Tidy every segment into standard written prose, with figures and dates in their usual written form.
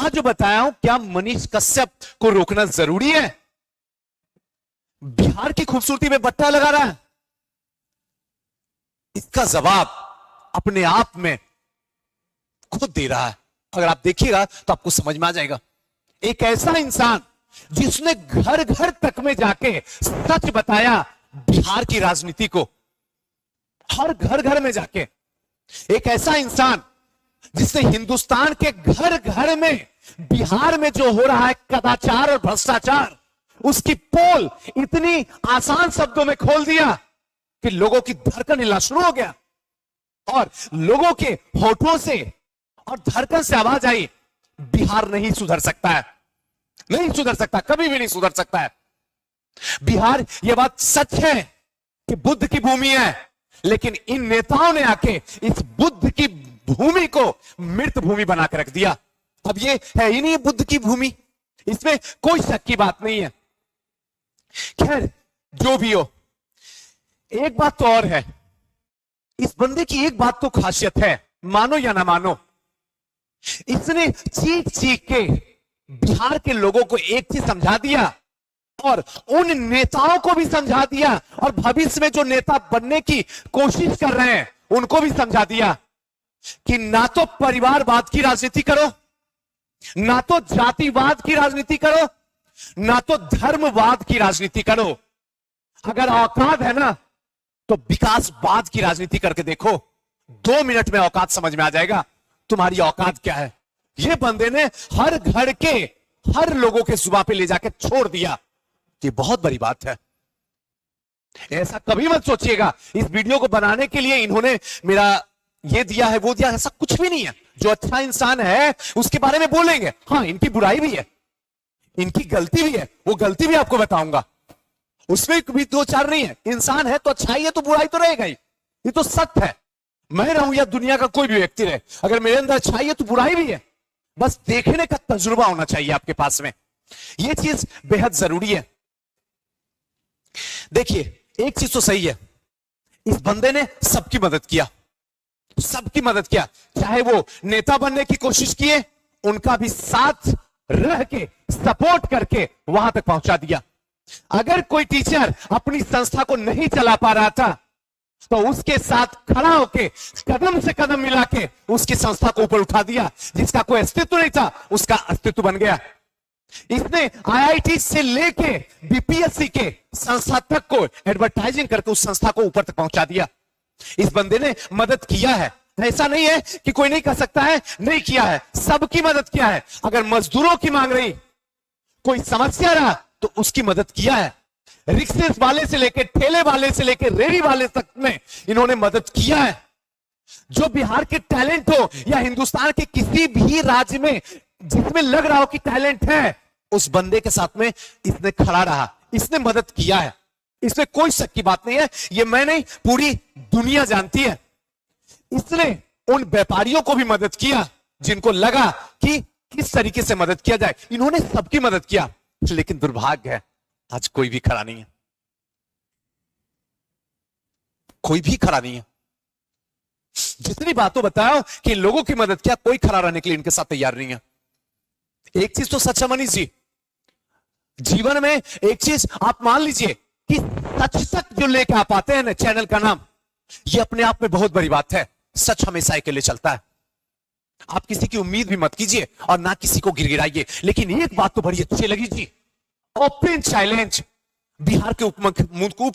यहां जो बताया हूं, क्या मनीष कश्यप को रोकना जरूरी है? बिहार की खूबसूरती में बट्टा लगा रहा है। इसका जवाब अपने आप में खुद दे रहा है। अगर आप देखिएगा तो आपको समझ में आ जाएगा। एक ऐसा इंसान जिसने घर घर तक में जाके सच बताया बिहार की राजनीति को, हर घर घर में जाके। एक ऐसा इंसान जिसने हिंदुस्तान के घर घर में बिहार में जो हो रहा है कदाचार और भ्रष्टाचार, उसकी पोल इतनी आसान शब्दों में खोल दिया कि लोगों की धड़कन हिलना शुरू हो गया और लोगों के होठों से और धड़कन से आवाज आई, बिहार नहीं सुधर सकता है, नहीं सुधर सकता, कभी भी नहीं सुधर सकता है। बिहार, यह बात सच है कि बुद्ध की भूमि है, लेकिन इन नेताओं ने आके इस बुद्ध की भूमि को मृत भूमि बनाकर रख दिया। अब ये है ही नहीं बुद्ध की भूमि, इसमें कोई शक की बात नहीं है। खैर, जो भी हो, एक बात तो और है, इस बंदे की एक बात तो खासियत है, मानो या ना मानो, इसने चीख चीख के बिहार के लोगों को एक चीज समझा दिया और उन नेताओं को भी समझा दिया और भविष्य में जो नेता बनने की कोशिश कर रहे हैं उनको भी समझा दिया कि ना तो परिवारवाद की राजनीति करो, ना तो जातिवाद की राजनीति करो, ना तो धर्मवाद की राजनीति करो। अगर औकात है ना तो विकासवाद की राजनीति करके देखो, 2 मिनट में औकात समझ में आ जाएगा तुम्हारी औकात क्या है। ये बंदे ने हर घर के हर लोगों के जुबान पे ले जाके छोड़ दिया। ये बहुत बड़ी बात है। ऐसा कभी मत सोचिएगा इस वीडियो को बनाने के लिए इन्होंने मेरा ये दिया है वो दिया, ऐसा कुछ भी नहीं है। जो अच्छा इंसान है उसके बारे में बोलेंगे, हाँ इनकी बुराई भी है, इनकी गलती भी है, वो गलती भी आपको बताऊंगा, उसमें भी 2-4 नहीं है। इंसान है तो अच्छाई है तो बुराई तो रहेगा ही, ये तो सत्य है। मैं रहूं या दुनिया का कोई भी व्यक्ति रहे, अगर मेरे अंदर अच्छाई है तो बुराई भी है। बस देखने का तजुर्बा होना चाहिए आपके पास में, यह चीज बेहद जरूरी है। देखिए, एक चीज तो सही है, इस बंदे ने सबकी मदद किया, सबकी मदद किया, चाहे वो नेता बनने की कोशिश किए, उनका भी साथ रह के सपोर्ट करके वहां तक पहुंचा दिया। अगर कोई टीचर अपनी संस्था को नहीं चला पा रहा था तो उसके साथ खड़ा होके कदम से कदम मिला के उसकी संस्था को ऊपर उठा दिया। जिसका कोई अस्तित्व नहीं था उसका अस्तित्व बन गया। इसने आईआईटी से लेके बीपीएससी के संस्था तक को एडवर्टाइजिंग करके उस संस्था को ऊपर तक पहुंचा दिया। इस बंदे ने मदद किया है, ऐसा नहीं है कि कोई नहीं कर सकता है, नहीं किया है, सबकी मदद किया है। अगर मजदूरों की मांग रही, कोई समस्या रहा तो उसकी मदद किया है। रिक्शे वाले से लेकर ठेले वाले से लेकर रेहड़ी वाले तक में इन्होंने मदद किया है। जो बिहार के टैलेंट हो या हिंदुस्तान के किसी भी राज्य में जिसमें लग रहा हो कि टैलेंट है, उस बंदे के साथ में इसने खड़ा रहा, इसने मदद किया है, इसमें कोई शक की बात नहीं है। ये मैं नहीं, पूरी दुनिया जानती है। इसने उन व्यापारियों को भी मदद किया जिनको लगा कि किस तरीके से मदद किया जाए, इन्होंने सबकी मदद किया। लेकिन दुर्भाग्य है आज कोई भी खड़ा नहीं है, कोई भी खड़ा नहीं है। जितनी बातों बताओ कि लोगों की मदद किया, कोई खड़ा रहने के लिए इनके साथ तैयार नहीं है। एक चीज तो सच है मनीष जी, जीवन में एक चीज आप मान लीजिए कि सच तक जो लेके आप आते हैं ना, चैनल का नाम, ये अपने आप में बहुत बड़ी बात है। सच हमेशा के लिए चलता है। आप किसी की उम्मीद भी मत कीजिए और ना किसी को गिड़गिड़ाइए। लेकिन एक बात तो बड़ी अच्छी लगी जी, ओपन चैलेंज बिहार के उप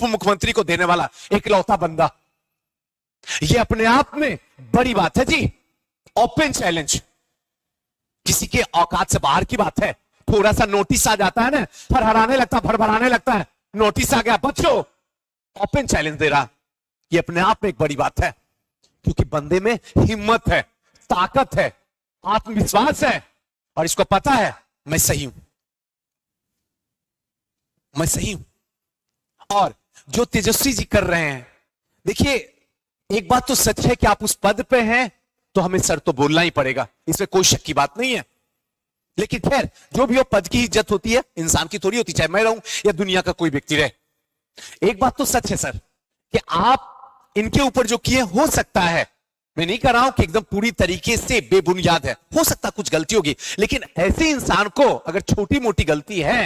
मुख्यमंत्री को देने वाला इकलौता बंदा, ये अपने आप में बड़ी बात है जी। ओपन चैलेंज किसी के औकात से बाहर की बात है। थोड़ा सा नोटिस आ जाता है ना, फरहराने लगता, भरभराने लगता है, नोटिस आ गया बच्चों, ओपन चैलेंज दे रहा, ये अपने आप में एक बड़ी बात है। क्योंकि बंदे में हिम्मत है, ताकत है, आत्मविश्वास है और इसको पता है मैं सही हूं, मैं सही हूं। और जो तेजस्वी जी कर रहे हैं, देखिए एक बात तो सच है कि आप उस पद पे हैं तो हमें सर तो बोलना ही पड़ेगा, इसमें कोई शक की बात नहीं है। लेकिन खैर, जो भी हो, पद की इज्जत होती है, इंसान की थोड़ी होती, चाहे मैं रहूं या दुनिया का कोई व्यक्ति रहे। एक बात तो सच है सर कि आप इनके ऊपर जो किए, हो सकता है मैं नहीं कह रहा हूं कि एकदम पूरी तरीके से बेबुनियाद है, हो सकता कुछ गलती होगी, लेकिन ऐसे इंसान को अगर छोटी मोटी गलती है,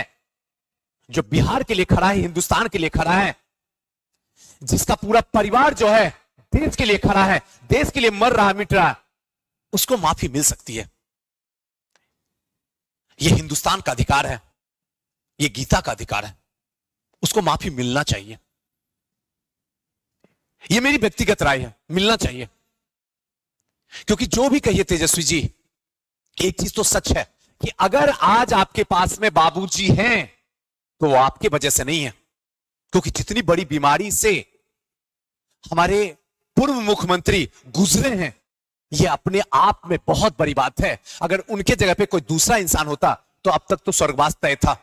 जो बिहार के लिए खड़ा है, हिंदुस्तान के लिए खड़ा है, जिसका पूरा परिवार जो है देश के लिए खड़ा है, देश के लिए मर रहा मिट रहा है, उसको माफी मिल सकती है। यह हिंदुस्तान का अधिकार है, यह गीता का अधिकार है, उसको माफी मिलना चाहिए। यह मेरी व्यक्तिगत राय है, मिलना चाहिए। क्योंकि जो भी कहिए तेजस्वी जी, एक चीज तो सच है कि अगर आज आपके पास में बाबूजी हैं तो वो आपके वजह से नहीं है, क्योंकि जितनी बड़ी बीमारी से हमारे पूर्व मुख्यमंत्री गुजरे हैं, यह अपने आप में बहुत बड़ी बात है। अगर उनके जगह पे कोई दूसरा इंसान होता तो अब तक तो स्वर्गवास तय था।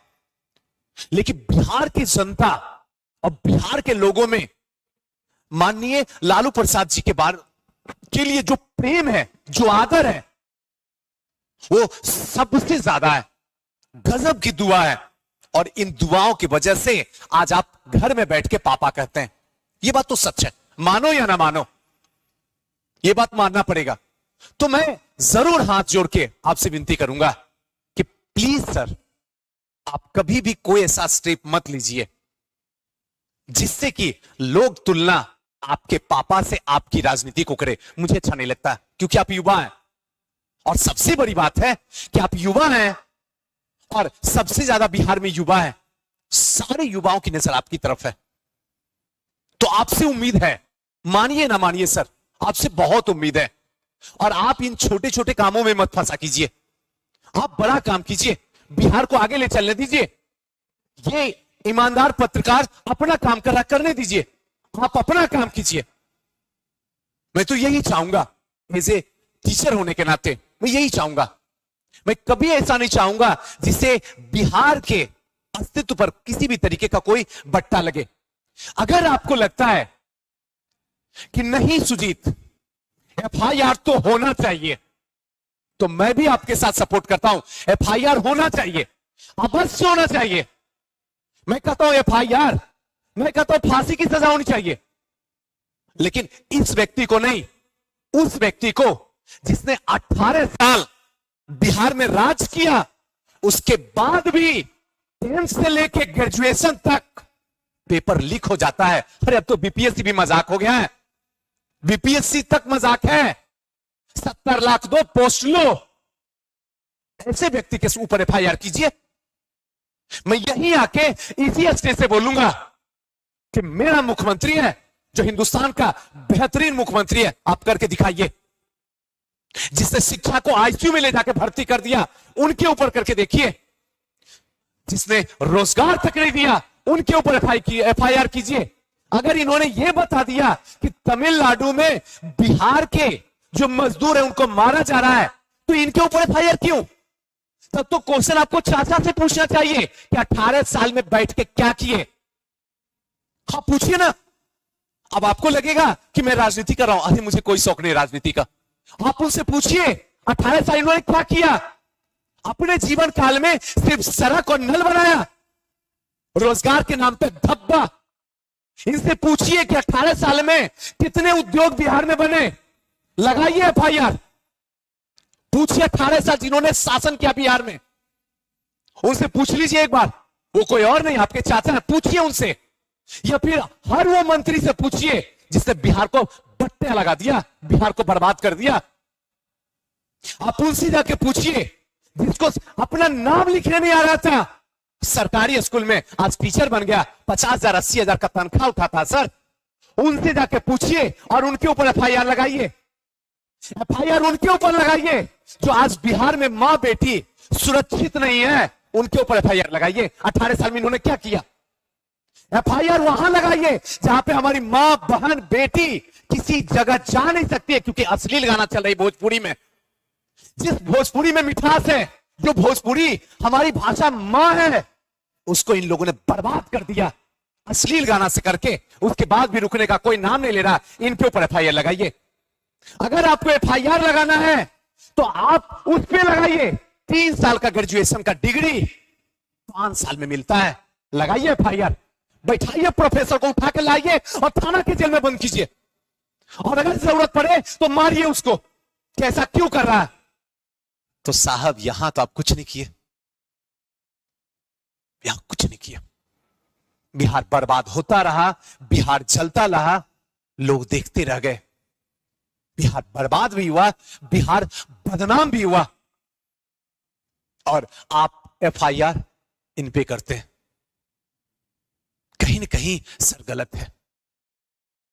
लेकिन बिहार की जनता और बिहार के लोगों में माननीय लालू प्रसाद जी के बारे के लिए जो प्रेम है, जो आदर है, वो सबसे ज्यादा है। गजब की दुआ है, और इन दुआओं की वजह से आज आप घर में बैठ के पापा कहते हैं। ये बात तो सच है, मानो या ना मानो, ये बात मानना पड़ेगा। तो मैं जरूर हाथ जोड़ के आपसे विनती करूंगा कि प्लीज सर, आप कभी भी कोई ऐसा स्टेप मत लीजिए जिससे कि लोग तुलना आपके पापा से आपकी राजनीति को करे। मुझे अच्छा नहीं लगता, क्योंकि आप युवा हैं, और सबसे बड़ी बात है कि आप युवा हैं, और सबसे ज्यादा बिहार में युवा है। सारे युवाओं की नजर आपकी तरफ है। तो आपसे उम्मीद है, मानिए ना मानिए सर, आपसे बहुत उम्मीद है। और आप इन छोटे छोटे कामों में मत फंसा कीजिए, आप बड़ा काम कीजिए, बिहार को आगे ले चलने दीजिए। ये ईमानदार पत्रकार अपना काम करने दीजिए, आप अपना काम कीजिए। मैं तो यही चाहूंगा, एज ए टीचर होने के नाते मैं यही चाहूंगा। मैं कभी ऐसा नहीं चाहूंगा जिसे बिहार के अस्तित्व पर किसी भी तरीके का कोई बट्टा लगे। अगर आपको लगता है कि नहीं सुजीत, एफआईआर तो होना चाहिए, तो मैं भी आपके साथ सपोर्ट करता हूं। एफआईआर होना चाहिए, अवश्य होना चाहिए। मैं कहता हूं एफआईआर, मैं कहता हूं फांसी की सजा होनी चाहिए, लेकिन इस व्यक्ति को नहीं, उस व्यक्ति को जिसने 18 साल बिहार में राज किया, उसके बाद भी 10th से लेके ग्रेजुएशन तक पेपर लीक हो जाता है। अरे अब तो बीपीएससी भी मजाक हो गया है, बीपीएससी तक मजाक है। 70 लाख दो, पोस्ट लो, ऐसे व्यक्ति के ऊपर एफआईआर कीजिए। मैं यहीं आके इसी स्टेज से बोलूंगा कि मेरा मुख्यमंत्री है, जो हिंदुस्तान का बेहतरीन मुख्यमंत्री है, आप करके दिखाइए। जिसने शिक्षा को आईसीयू में ले जाकर भर्ती कर दिया, उनके ऊपर करके देखिए। जिसने रोजगार तक नहीं दिया, उनके ऊपर एफआईआर कीजिए। अगर इन्होंने यह बता दिया कि तमिलनाडु में बिहार के जो मजदूर है उनको मारा जा रहा है, तो इनके ऊपर एफआईआर क्यों? तब तो क्वेश्चन आपको चाचा से पूछना चाहिए कि 18 साल में बैठ के क्या किए। हाँ पूछिए ना। अब आपको लगेगा कि मैं राजनीति कर रहा हूं, अरे मुझे कोई शौक नहीं राजनीति का। आप उनसे पूछिए 18 साल इन्होंने क्या किया। अपने जीवन काल में सिर्फ सड़क और नल बनाया, रोजगार के नाम पे धब्बा। इनसे पूछिए कि 18 साल में कितने उद्योग बिहार में बने, लगाइए एफआईआर। पूछिए 18 साल जिन्होंने शासन किया बिहार में, उनसे पूछ लीजिए एक बार। वो कोई और नहीं, आपके चाचा हैं, पूछिए उनसे। या फिर हर वो मंत्री से पूछिए जिसने बिहार को बट्टे लगा दिया, बिहार को बर्बाद कर दिया। आप उनसे जाके पूछिए जिसको अपना नाम लिखने नहीं आ रहा था, सरकारी स्कूल में आज टीचर बन गया, 50,000 80,000 का तनख्वाह उठाता सर। उनसे जाके पूछिए और उनके ऊपर एफआईआर लगाइए। एफआईआर उनके ऊपर लगाइए जो आज बिहार में मां बेटी सुरक्षित नहीं है, उनके ऊपर एफआईआर लगाइए। 18 साल में इन्होंने क्या किया? एफआईआर वहां लगाइए जहां पे हमारी मां बहन बेटी किसी जगह जा नहीं सकती है, क्योंकि अश्लील गाना चल रहा है भोजपुरी में। जिस भोजपुरी में मिठास है, जो भोजपुरी हमारी भाषा मां है, उसको इन लोगों ने बर्बाद कर दिया अश्लील गाना से करके। उसके बाद भी रुकने का कोई नाम नहीं ले रहा। इनके ऊपर एफआईआर लगाइए। अगर आपको एफआईआर लगाना है तो आप उस पे लगाइए। 3 साल का ग्रेजुएशन का डिग्री 5 साल में मिलता है, लगाइए एफआईआर। बैठाइए प्रोफेसर को, उठा के लाइए और थाना के जेल में बंद कीजिए। और अगर जरूरत पड़े तो मारिए उसको, कैसा क्यों कर रहा है। तो साहब यहां तो आप कुछ नहीं किए, यहां कुछ नहीं किया। बिहार बर्बाद होता रहा, बिहार जलता रहा, लोग देखते रह गए। बिहार बर्बाद भी हुआ, बिहार बदनाम भी हुआ, और आप एफआईआर इन पे करते हैं। कहीं ना कहीं सर गलत है।